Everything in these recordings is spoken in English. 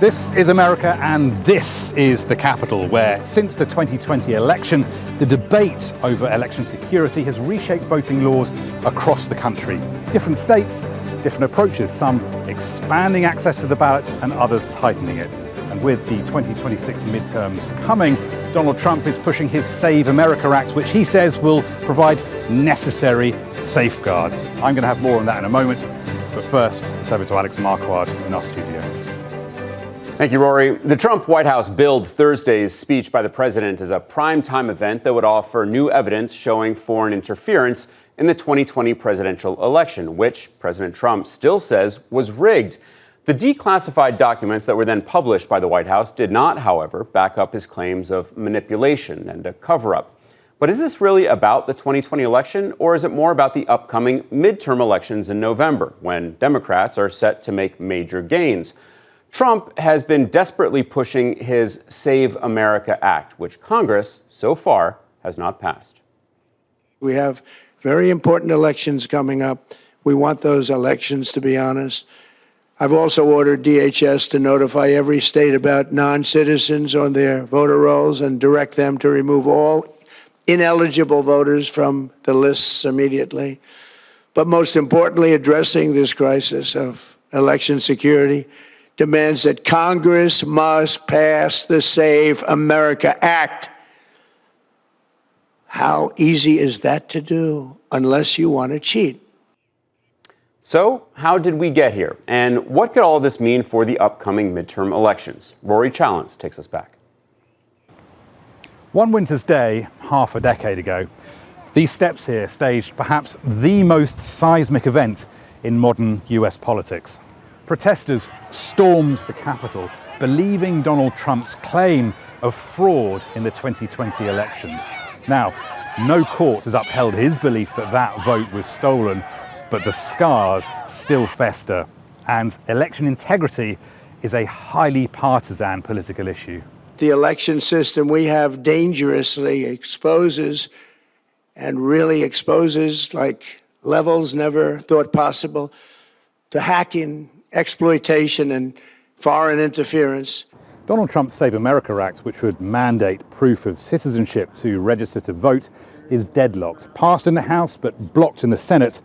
This is America, and this is the Capitol, where since the 2020 election, the debate over election security has reshaped voting laws across the country. Different states, different approaches, some expanding access to the ballot and others tightening it. And with the 2026 midterms coming, Donald Trump is pushing his Save America Act, which he says will provide necessary safeguards. I'm going to have more on that in a moment, but first, it's over to Alex Marquardt in our studio. Thank you, Rory. The Trump White House billed Thursday's speech by the president as a primetime event that would offer new evidence showing foreign interference in the 2020 presidential election, which President Trump still says was rigged. The declassified documents that were then published by the White House did not, however, back up his claims of manipulation and a cover-up. But is this really about the 2020 election, or is it more about the upcoming midterm elections in November, when Democrats are set to make major gains? Trump has been desperately pushing his Save America Act, which Congress, so far, has not passed. We have very important elections coming up. We want those elections to be honest. I've also ordered DHS to notify every state about non-citizens on their voter rolls and direct them to remove all ineligible voters from the lists immediately. But most importantly, addressing this crisis of election security demands that Congress must pass the Save America Act. How easy is that to do unless you want to cheat? So, how did we get here? And what could all of this mean for the upcoming midterm elections? Rory Challens takes us back. One winter's day, half a decade ago, these steps here staged perhaps the most seismic event in modern US politics. Protesters stormed the Capitol, believing Donald Trump's claim of fraud in the 2020 election. Now, no court has upheld his belief that that vote was stolen, but the scars still fester, and election integrity is a highly partisan political issue. The election system we have dangerously exposes like levels never thought possible to hacking, exploitation, and foreign interference. Donald Trump's Save America Act, which would mandate proof of citizenship to register to vote, is deadlocked. Passed in the House, but blocked in the Senate.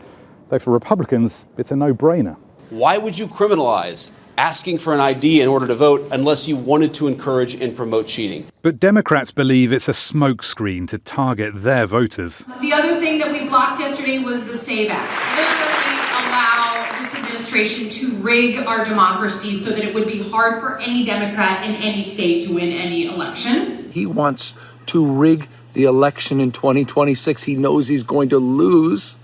Though for Republicans, it's a no-brainer. Why would you criminalize asking for an ID in order to vote unless you wanted to encourage and promote cheating? But Democrats believe it's a smokescreen to target their voters. The other thing that we blocked yesterday was the SAVE Act. Literally allow this administration to rig our democracy so that it would be hard for any Democrat in any state to win any election. He wants to rig the election in 2026. He knows he's going to lose.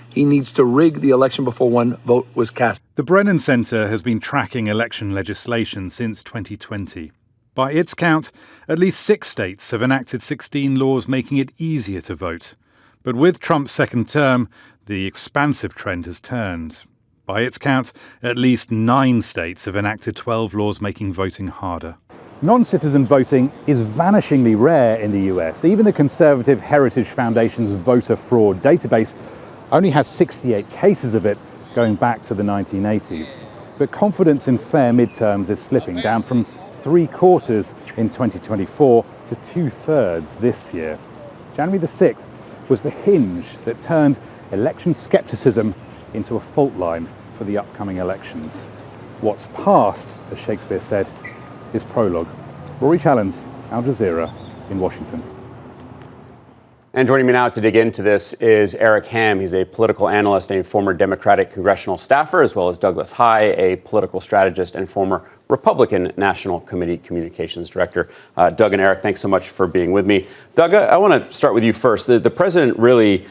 He needs to rig the election before one vote was cast. The Brennan Center has been tracking election legislation since 2020. By its count, at least 6 states have enacted 16 laws making it easier to vote. But with Trump's second term, the expansive trend has turned. By its count, at least 9 states have enacted 12 laws making voting harder. Non-citizen voting is vanishingly rare in the US. Even the conservative Heritage Foundation's voter fraud database only has 68 cases of it going back to the 1980s. But confidence in fair midterms is slipping, down from 3/4 in 2024 to 2/3 this year. January the 6th was the hinge that turned election skepticism into a fault line for the upcoming elections. What's past, as Shakespeare said, is prologue. Rory Challens, Al Jazeera in Washington. And joining me now to dig into this is Eric Ham. He's a political analyst and a former Democratic congressional staffer, as well as Douglas High, a political strategist and former Republican National Committee Communications Director. Doug and Eric, thanks so much for being with me. Doug, I want to start with you first. The president really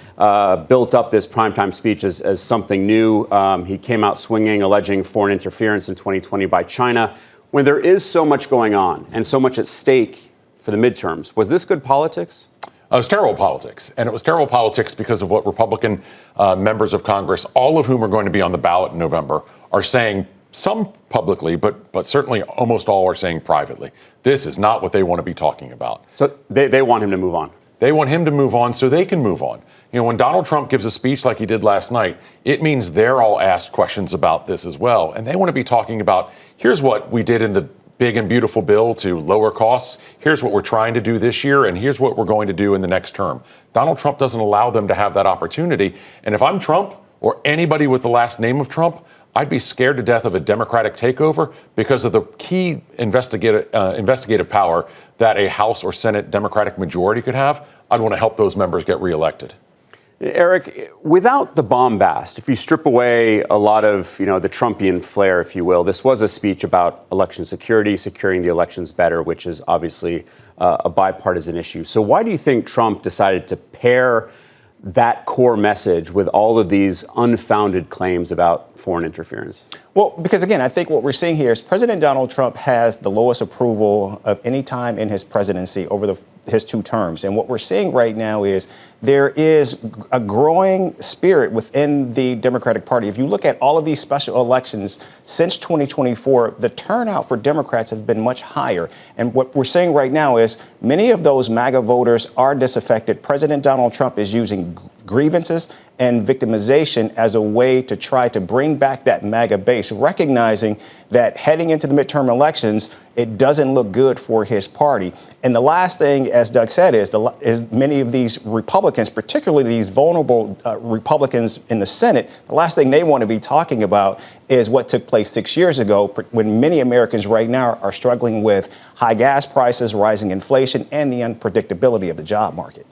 built up this primetime speech as something new. He came out swinging, alleging foreign interference in 2020 by China. When there is so much going on and so much at stake for the midterms, was this good politics? It was terrible politics, and it was terrible politics because of what Republican members of Congress, all of whom are going to be on the ballot in November, are saying, some publicly, but certainly almost all are saying privately. This is not what they want to be talking about. So they want him to move on. They want him to move on so they can move on. You know, when Donald Trump gives a speech like he did last night, it means they're all asked questions about this as well. And they want to be talking about, here's what we did in the big and beautiful bill to lower costs. Here's what we're trying to do this year, and here's what we're going to do in the next term. Donald Trump doesn't allow them to have that opportunity. And if I'm Trump or anybody with the last name of Trump, I'd be scared to death of a Democratic takeover because of the key investigative power that a House or Senate Democratic majority could have. I'd want to help those members get reelected. Eric, without the bombast, if you strip away a lot of, the Trumpian flair, if you will, this was a speech about election security, securing the elections better, which is obviously a bipartisan issue. So why do you think Trump decided to pair that core message with all of these unfounded claims about foreign interference? Well, because again, I think what we're seeing here is President Donald Trump has the lowest approval of any time in his presidency over his 2 terms. And what we're seeing right now is there is a growing spirit within the Democratic Party. If you look at all of these special elections since 2024, the turnout for Democrats have been much higher. And what we're seeing right now is many of those MAGA voters are disaffected. President Donald Trump is using grievances and victimization as a way to try to bring back that MAGA base, recognizing that heading into the midterm elections, it doesn't look good for his party. And the last thing, as Doug said, is many of these Republicans, particularly these vulnerable Republicans in the Senate, the last thing they want to be talking about is what took place 6 years ago, when many Americans right now are struggling with high gas prices, rising inflation, and the unpredictability of the job market.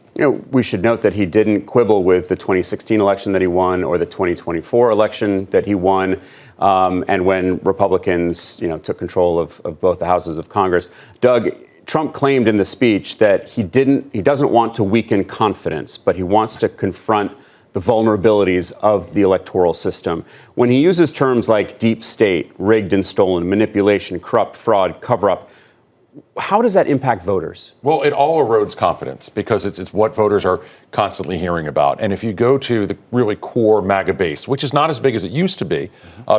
We should note that he didn't quibble with the 2016 election that he won or the 2024 election that he won. And when Republicans, took control of both the houses of Congress, Doug, Trump claimed in the speech that he doesn't want to weaken confidence, but he wants to confront the vulnerabilities of the electoral system. When he uses terms like deep state, rigged and stolen, manipulation, corrupt, fraud, cover up, how does that impact voters? Well, it all erodes confidence because it's what voters are constantly hearing about. And if you go to the really core MAGA base, which is not as big as it used to be,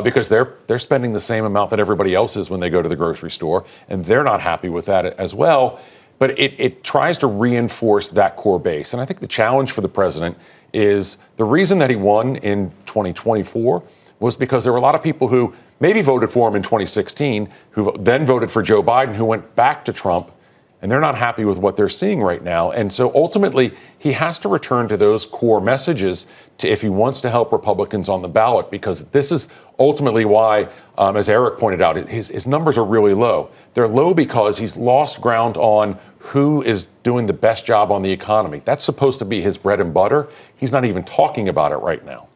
because they're spending the same amount that everybody else is when they go to the grocery store, and they're not happy with that as well. But it tries to reinforce that core base. And I think the challenge for the president is the reason that he won in 2024 was because there were a lot of people who maybe voted for him in 2016, who then voted for Joe Biden, who went back to Trump, and they're not happy with what they're seeing right now. And so ultimately, he has to return to those core messages if he wants to help Republicans on the ballot, because this is ultimately why, as Eric pointed out, his numbers are really low. They're low because he's lost ground on who is doing the best job on the economy. That's supposed to be his bread and butter. He's not even talking about it right now.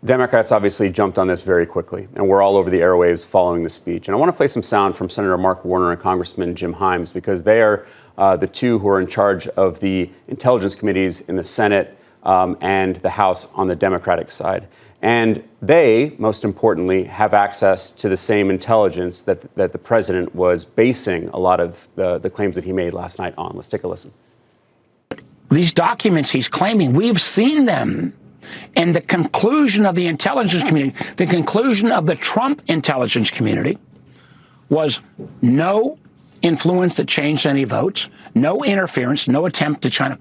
Democrats obviously jumped on this very quickly, and we're all over the airwaves following the speech. And I want to play some sound from Senator Mark Warner and Congressman Jim Himes, because they are the two who are in charge of the intelligence committees in the Senate and the House on the Democratic side. And they, most importantly, have access to the same intelligence that the president was basing a lot of the claims that he made last night on. Let's take a listen. These documents he's claiming, we've seen them. And the conclusion of the intelligence community, the conclusion of the Trump intelligence community, was no influence that changed any votes, no interference, no attempt to try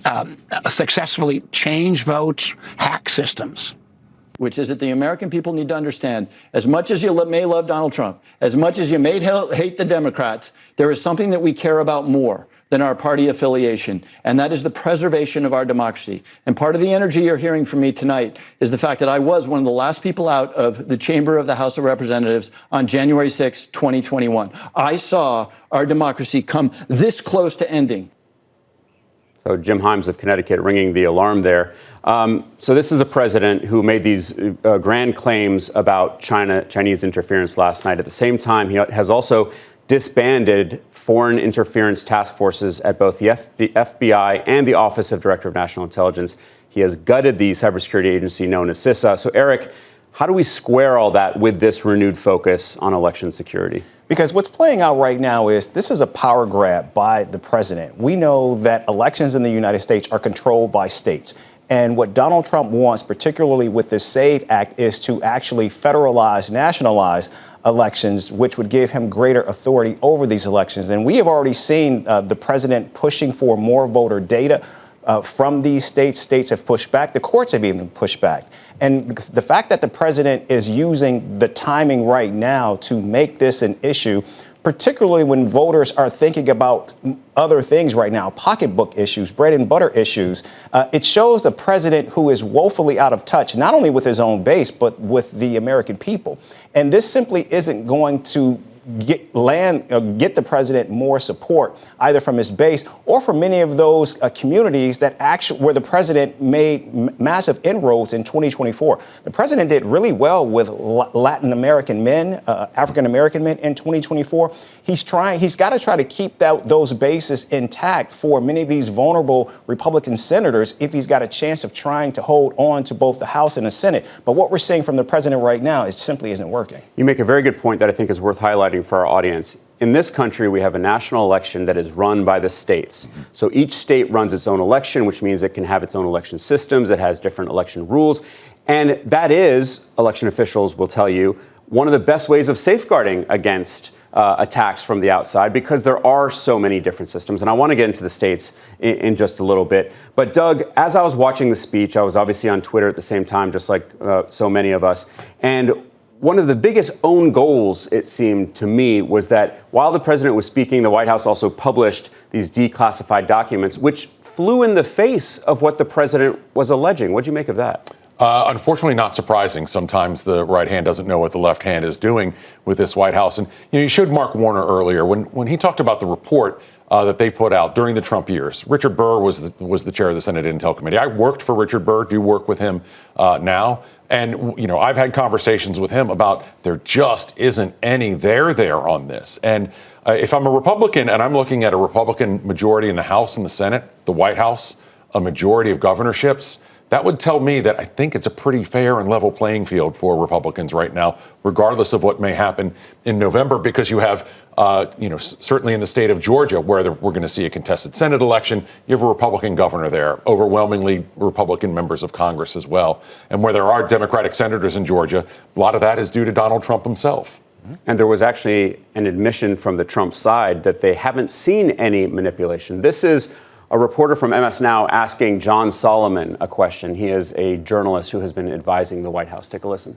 to successfully change votes, hack systems. Which is that the American people need to understand, as much as you may love Donald Trump, as much as you may hate the Democrats, there is something that we care about more than our party affiliation, and that is the preservation of our democracy. And part of the energy you're hearing from me tonight is the fact that I was one of the last people out of the chamber of the House of Representatives on January 6, 2021. I saw our democracy come this close to ending. So Jim Himes of Connecticut ringing the alarm there. So this is a president who made these grand claims about Chinese interference last night. At the same time, he has also disbanded foreign interference task forces at both the FBI and the Office of Director of National Intelligence. He has gutted the cybersecurity agency known as CISA. So Eric, how do we square all that with this renewed focus on election security? Because what's playing out right now is this is a power grab by the president. We know that elections in the United States are controlled by states. And what Donald Trump wants, particularly with this SAVE Act, is to actually federalize, nationalize elections, which would give him greater authority over these elections. And we have already seen the president pushing for more voter data from these states. States have pushed back. The courts have even pushed back. And the fact that the president is using the timing right now to make this an issue particularly when voters are thinking about other things right now, pocketbook issues, bread and butter issues. It shows a president who is woefully out of touch, not only with his own base, but with the American people. And this simply isn't going to get the president more support, either from his base or from many of those communities that actually where the president made massive inroads in 2024. The president did really well with Latin American men, African American men in 2024. He's got to try to keep those bases intact for many of these vulnerable Republican senators if he's got a chance of trying to hold on to both the House and the Senate. But what we're seeing from the president right now, it simply isn't working. You make a very good point that I think is worth highlighting for our audience. In this country, we have a national election that is run by the states. So each state runs its own election, which means it can have its own election systems. It has different election rules. And that is, election officials will tell you, one of the best ways of safeguarding against attacks from the outside, because there are so many different systems. And I want to get into the states in just a little bit. But Doug, as I was watching the speech, I was obviously on Twitter at the same time, just like so many of us. And one of the biggest own goals, it seemed to me, was that while the president was speaking, the White House also published these declassified documents, which flew in the face of what the president was alleging. What do you make of that? Unfortunately, not surprising. Sometimes the right hand doesn't know what the left hand is doing with this White House. And you showed Mark Warner earlier when he talked about the report that they put out during the Trump years. Richard Burr was the chair of the Senate Intel Committee. I worked for Richard Burr, do work with him now. And, I've had conversations with him about there just isn't any there on this. And if I'm a Republican and I'm looking at a Republican majority in the House and the Senate, the White House, a majority of governorships, that would tell me that I think it's a pretty fair and level playing field for Republicans right now, regardless of what may happen in November, because you have, certainly in the state of Georgia, where we're going to see a contested Senate election, you have a Republican governor there, overwhelmingly Republican members of Congress as well. And where there are Democratic senators in Georgia, a lot of that is due to Donald Trump himself. And there was actually an admission from the Trump side that they haven't seen any manipulation. This is a reporter from MS Now asking John Solomon a question. He is a journalist who has been advising the White House. Take a listen.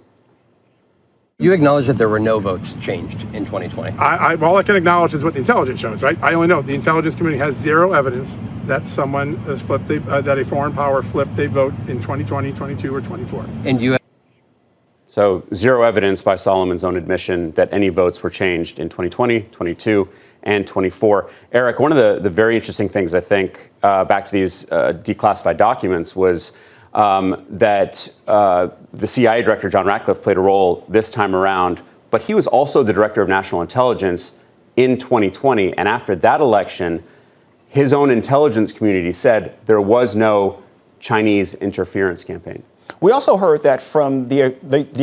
You acknowledge that there were no votes changed in 2020. All I can acknowledge is what the intelligence shows, right? I only know the intelligence community has zero evidence that someone has flipped, that a foreign power flipped a vote in 2020, 22, or 24. And you. So zero evidence by Solomon's own admission that any votes were changed in 2020, 22, and 24. Eric, one of the very interesting things, I think, back to these declassified documents was that the CIA director, John Ratcliffe, played a role this time around, but he was also the director of national intelligence in 2020. And after that election, his own intelligence community said there was no Chinese interference campaign. We also heard that from the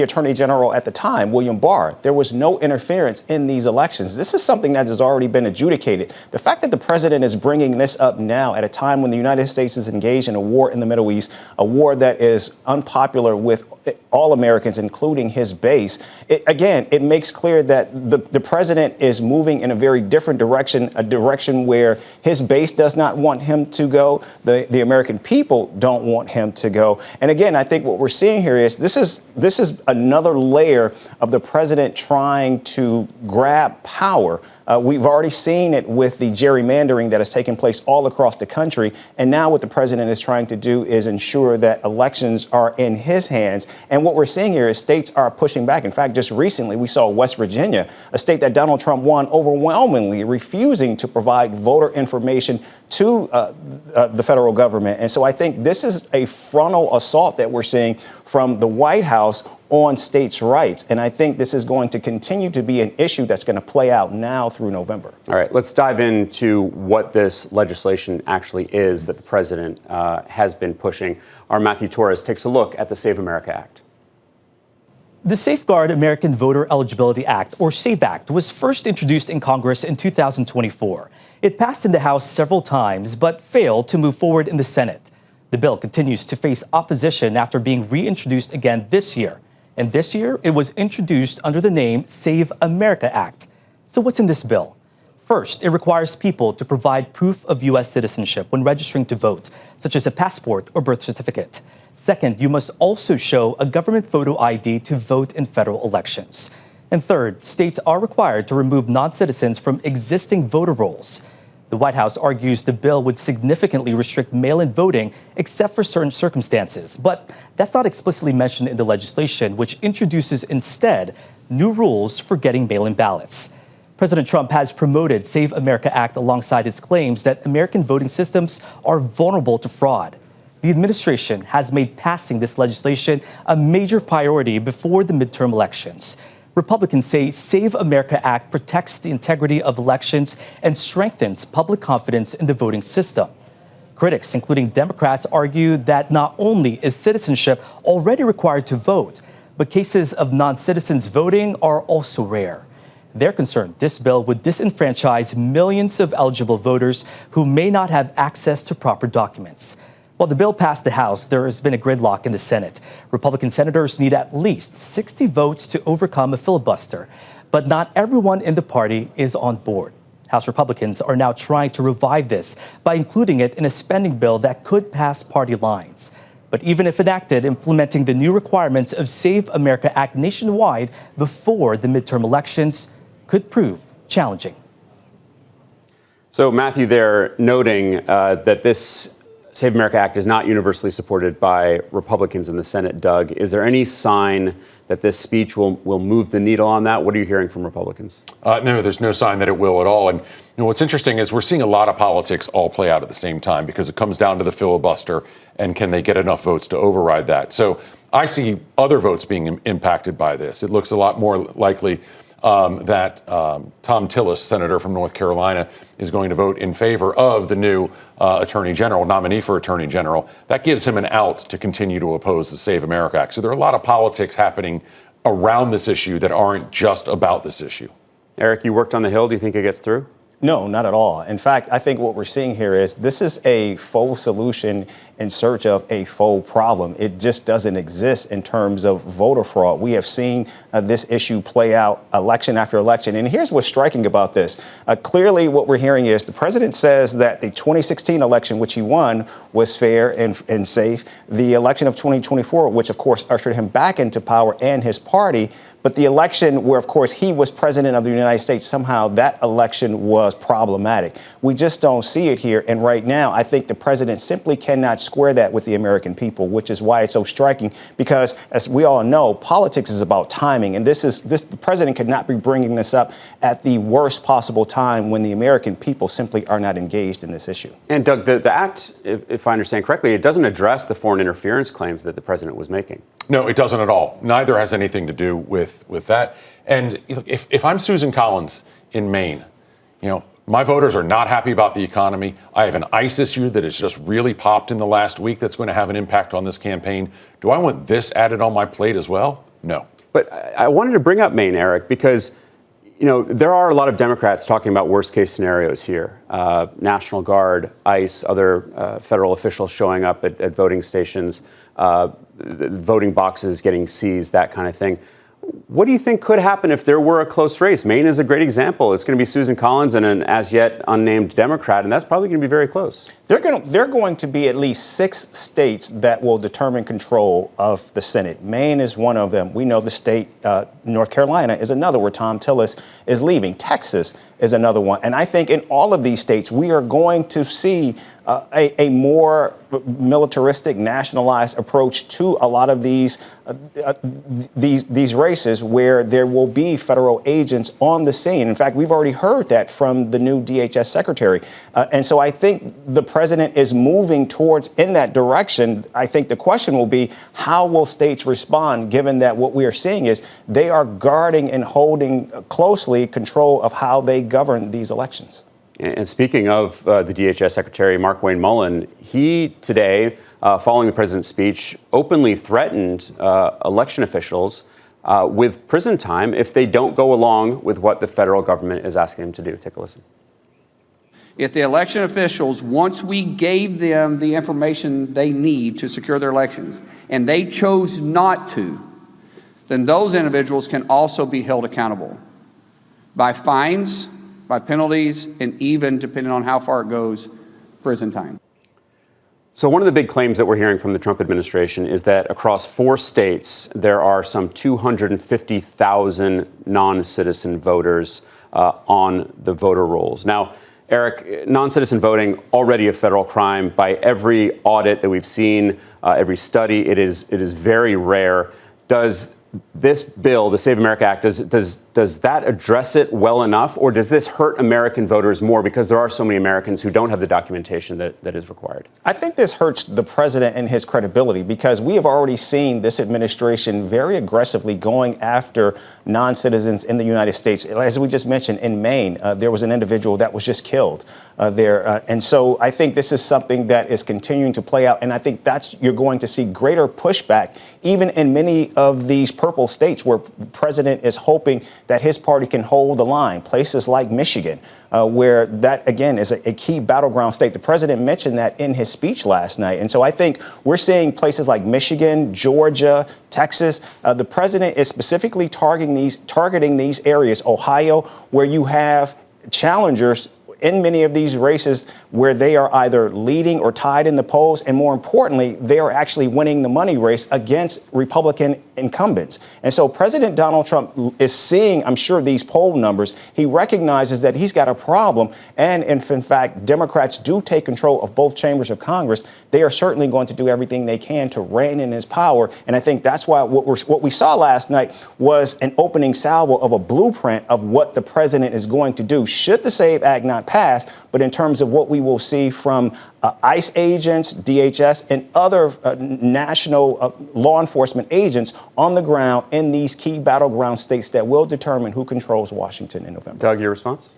Attorney General at the time, William Barr. There was no interference in these elections. This is something that has already been adjudicated. The fact that the president is bringing this up now at a time when the United States is engaged in a war in the Middle East, a war that is unpopular with all Americans, including his base, it makes clear that the president is moving in a very different direction, a direction where his base does not want him to go. The American people don't want him to go. And again, I think what we're seeing here is this is another layer of the president trying to grab power. We've already seen it with the gerrymandering that has taken place all across the country. And now what the president is trying to do is ensure that elections are in his hands. And what we're seeing here is states are pushing back. In fact, just recently, we saw West Virginia, a state that Donald Trump won overwhelmingly, refusing to provide voter information to the federal government. And so I think this is a frontal assault that we're seeing from the White House on states' rights. And I think this is going to continue to be an issue that's going to play out now through November. All right, let's dive into what this legislation actually is that the president has been pushing. Our Matthew Torres takes a look at the Save America Act. The Safeguard American Voter Eligibility Act, or SAVE Act, was first introduced in Congress in 2024. It passed in the House several times, but failed to move forward in the Senate. The bill continues to face opposition after being reintroduced again this year. And this year, it was introduced under the name Save America Act. So what's in this bill? First, it requires people to provide proof of U.S. citizenship when registering to vote, such as a passport or birth certificate. Second, you must also show a government photo ID to vote in federal elections. And third, states are required to remove non-citizens from existing voter rolls. The White House argues the bill would significantly restrict mail-in voting except for certain circumstances. But that's not explicitly mentioned in the legislation, which introduces instead new rules for getting mail-in ballots. President Trump has promoted Save America Act alongside his claims that American voting systems are vulnerable to fraud. The administration has made passing this legislation a major priority before the midterm elections. Republicans say Save America Act protects the integrity of elections and strengthens public confidence in the voting system. Critics, including Democrats, argue that not only is citizenship already required to vote, but cases of non-citizens voting are also rare. They're concerned this bill would disenfranchise millions of eligible voters who may not have access to proper documents. While the bill passed the House, there has been a gridlock in the Senate. Republican senators need at least 60 votes to overcome a filibuster, but not everyone in the party is on board. House Republicans are now trying to revive this by including it in a spending bill that could pass party lines. But even if enacted, implementing the new requirements of Save America Act nationwide before the midterm elections could prove challenging. So, Matthew, they're noting that this Save America Act is not universally supported by Republicans in the Senate. Doug, is there any sign that this speech will move the needle on that? What are you hearing from Republicans? No, there's no sign that it will at all. And what's interesting is we're seeing a lot of politics all play out at the same time because it comes down to the filibuster and can they get enough votes to override that? So I see other votes being impacted by this. It looks a lot more likely that Tom Tillis, senator from North Carolina, is going to vote in favor of the new attorney general, nominee for attorney general. That gives him an out to continue to oppose the Save America Act. So there are a lot of politics happening around this issue that aren't just about this issue. Eric, you worked on the Hill. Do you think it gets through? No, not at all. In fact, I think what we're seeing here is this is a faux solution in search of a faux problem. It just doesn't exist in terms of voter fraud. We have seen this issue play out election after election. And here's what's striking about this. Clearly, what we're hearing is the president says that the 2016 election, which he won, was fair and safe. The election of 2024, which, of course, ushered him back into power and his party. But the election where, of course, he was president of the United States, somehow that election was problematic. We just don't see it here. And right now, I think the president simply cannot square that with the American people, which is why it's so striking, because as we all know, politics is about timing. And the president could not be bringing this up at the worst possible time when the American people simply are not engaged in this issue. And Doug, the act, if I understand correctly, it doesn't address the foreign interference claims that the president was making. No, it doesn't at all. Neither has anything to do with that. And if I'm Susan Collins in Maine, my voters are not happy about the economy. I have an ICE issue that has just really popped in the last week that's going to have an impact on this campaign. Do I want this added on my plate as well? No. But I wanted to bring up Maine, Eric, because there are a lot of Democrats talking about worst case scenarios here. National Guard, ICE, other federal officials showing up at voting stations, voting boxes getting seized, that kind of thing. What do you think could happen if there were a close race? Maine is a great example. It's going to be Susan Collins and an as yet unnamed Democrat, and that's probably going to be very close. They're going to be at least 6 states that will determine control of the Senate. Maine is one of them. We know the state, North Carolina is another where Tom Tillis is leaving. Texas is another one. And I think in all of these states, we are going to see a more militaristic, nationalized approach to a lot of these races where there will be federal agents on the scene. In fact, we've already heard that from the new DHS secretary. And so I think the president is moving in that direction. I think the question will be, how will states respond, given that what we are seeing is they are guarding and holding closely control of how they govern these elections. And speaking of the DHS Secretary, Mark Wayne Mullen, he today, following the president's speech, openly threatened election officials with prison time if they don't go along with what the federal government is asking them to do. Take a listen. If the election officials, once we gave them the information they need to secure their elections, and they chose not to, then those individuals can also be held accountable by fines, by penalties, and even, depending on how far it goes, prison time. So one of the big claims that we're hearing from the Trump administration is that across 4 states, there are some 250,000 non-citizen voters on the voter rolls. Now, Eric, non-citizen voting, already a federal crime. By every audit that we've seen, every study, it is very rare. Does this bill, the Save America Act, does that address it well enough, or does this hurt American voters more because there are so many Americans who don't have the documentation that is required? I think this hurts the president and his credibility because we have already seen this administration very aggressively going after non-citizens in the United States. As we just mentioned, in Maine, there was an individual that was just killed there. And so I think this is something that is continuing to play out. And I think you're going to see greater pushback, even in many of these purple states where the president is hoping that his party can hold the line. Places like Michigan, where that, again, is a key battleground state. The president mentioned that in his speech last night. And so I think we're seeing places like Michigan, Georgia, Texas. The president is specifically targeting these areas, Ohio, where you have challengers in many of these races where they are either leading or tied in the polls. And more importantly, they are actually winning the money race against Republican incumbents. And so President Donald Trump is seeing, I'm sure, these poll numbers. He recognizes that he's got a problem. And if, in fact, Democrats do take control of both chambers of Congress, they are certainly going to do everything they can to rein in his power. And I think that's why what we saw last night was an opening salvo of a blueprint of what the president is going to do should the SAVE Act not pass, but in terms of what we will see from ICE agents, DHS, and other national law enforcement agents on the ground in these key battleground states that will determine who controls Washington in November. Doug, your response?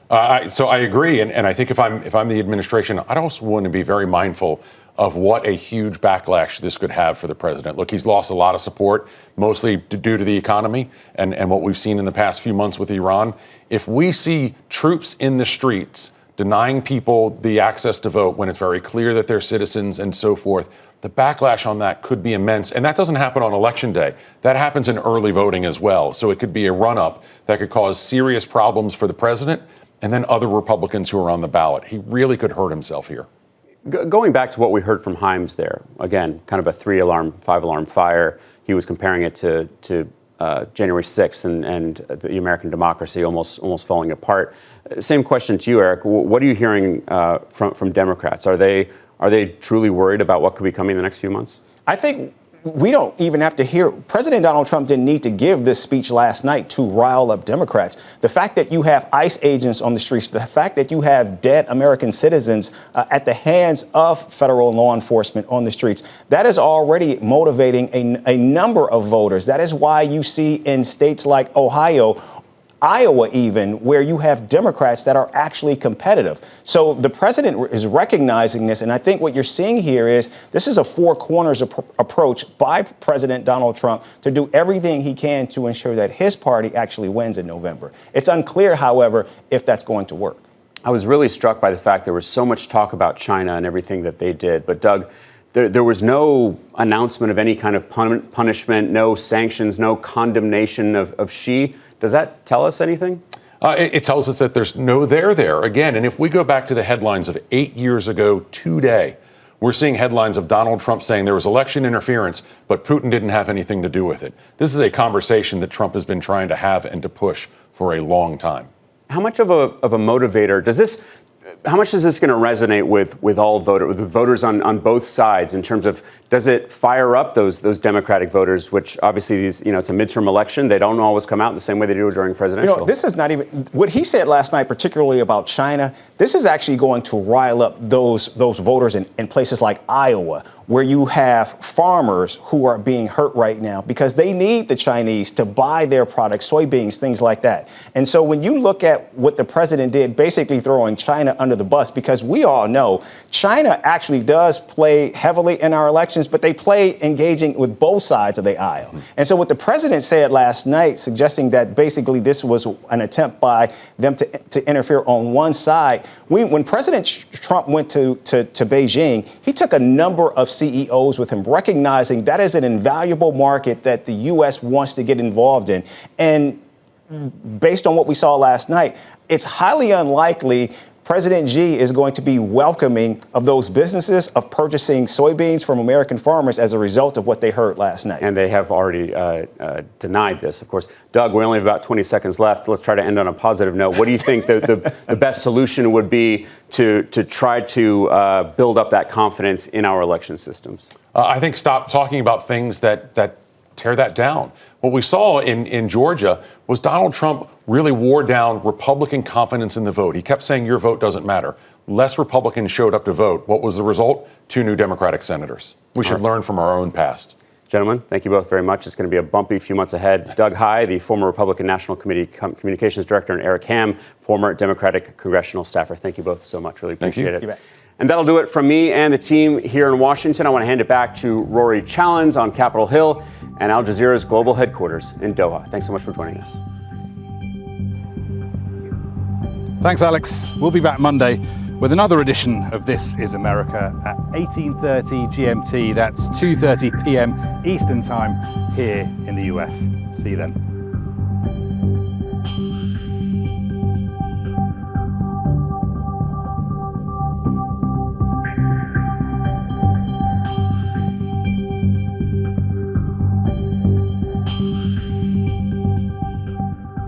So I agree, and I think if I'm the administration, I'd also want to be very mindful of what a huge backlash this could have for the president. Look, he's lost a lot of support, mostly due to the economy and what we've seen in the past few months with Iran. If we see troops in the streets denying people the access to vote when it's very clear that they're citizens and so forth, the backlash on that could be immense. And that doesn't happen on Election Day. That happens in early voting as well. So it could be a run-up that could cause serious problems for the president and then other Republicans who are on the ballot. He really could hurt himself here. Going back to what we heard from Himes there, again, kind of a 3-alarm, 5-alarm fire. He was comparing it to January 6th and the American democracy almost falling apart. Same question to you, Eric. What are you hearing from Democrats? Are they truly worried about what could be coming in the next few months? I think we don't even have to hear. President Donald Trump didn't need to give this speech last night to rile up Democrats. The fact that you have ICE agents on the streets, the fact that you have dead American citizens at the hands of federal law enforcement on the streets, that is already motivating a number of voters. That is why you see in states like Ohio, Iowa even, where you have Democrats that are actually competitive. So the president is recognizing this. And I think what you're seeing here is this is a 4 corners approach by President Donald Trump to do everything he can to ensure that his party actually wins in November. It's unclear, however, if that's going to work. I was really struck by the fact there was so much talk about China and everything that they did. But Doug, there was no announcement of any kind of punishment, no sanctions, no condemnation of Xi. Does that tell us anything? It tells us that there's no there again. And if we go back to the headlines of 8 years ago today, we're seeing headlines of Donald Trump saying there was election interference, but Putin didn't have anything to do with it. This is a conversation that Trump has been trying to have and to push for a long time. How much of a motivator does this? How much is this going to resonate with all voters on both sides in terms of, does it fire up those Democratic voters, which obviously it's a midterm election. They don't always come out the same way they do during presidential. This is not even what he said last night, particularly about China. This is actually going to rile up those voters in places like Iowa, where you have farmers who are being hurt right now because they need the Chinese to buy their products, soybeans, things like that. And so when you look at what the president did, basically throwing China under the bus, because we all know China actually does play heavily in our elections, but they play engaging with both sides of the aisle. Mm-hmm. And so what the president said last night, suggesting that basically this was an attempt by them to interfere on one side. When President Trump went to Beijing, he took a number of CEOs with him, recognizing that is an invaluable market that the U.S. wants to get involved in. And based on what we saw last night, it's highly unlikely President Xi is going to be welcoming of those businesses of purchasing soybeans from American farmers as a result of what they heard last night. And they have already denied this, of course. Doug, we only have about 20 seconds left. Let's try to end on a positive note. What do you think the best solution would be to try to build up that confidence in our election systems? I think stop talking about things that tear that down. What we saw in Georgia was Donald Trump really wore down Republican confidence in the vote. He kept saying your vote doesn't matter. Less Republicans showed up to vote. What was the result? 2 new Democratic senators. We should learn from our own past. Gentlemen, thank you both very much. It's going to be a bumpy few months ahead. Doug Heye, the former Republican National Committee Communications Director, and Eric Ham, former Democratic Congressional Staffer. Thank you both so much. Really appreciate it. And that'll do it from me and the team here in Washington. I want to hand it back to Rory Challens on Capitol Hill and Al Jazeera's global headquarters in Doha. Thanks so much for joining us. Thanks, Alex. We'll be back Monday with another edition of This is America at 18:30 GMT. That's 2:30 p.m. Eastern Time here in the US. See you then.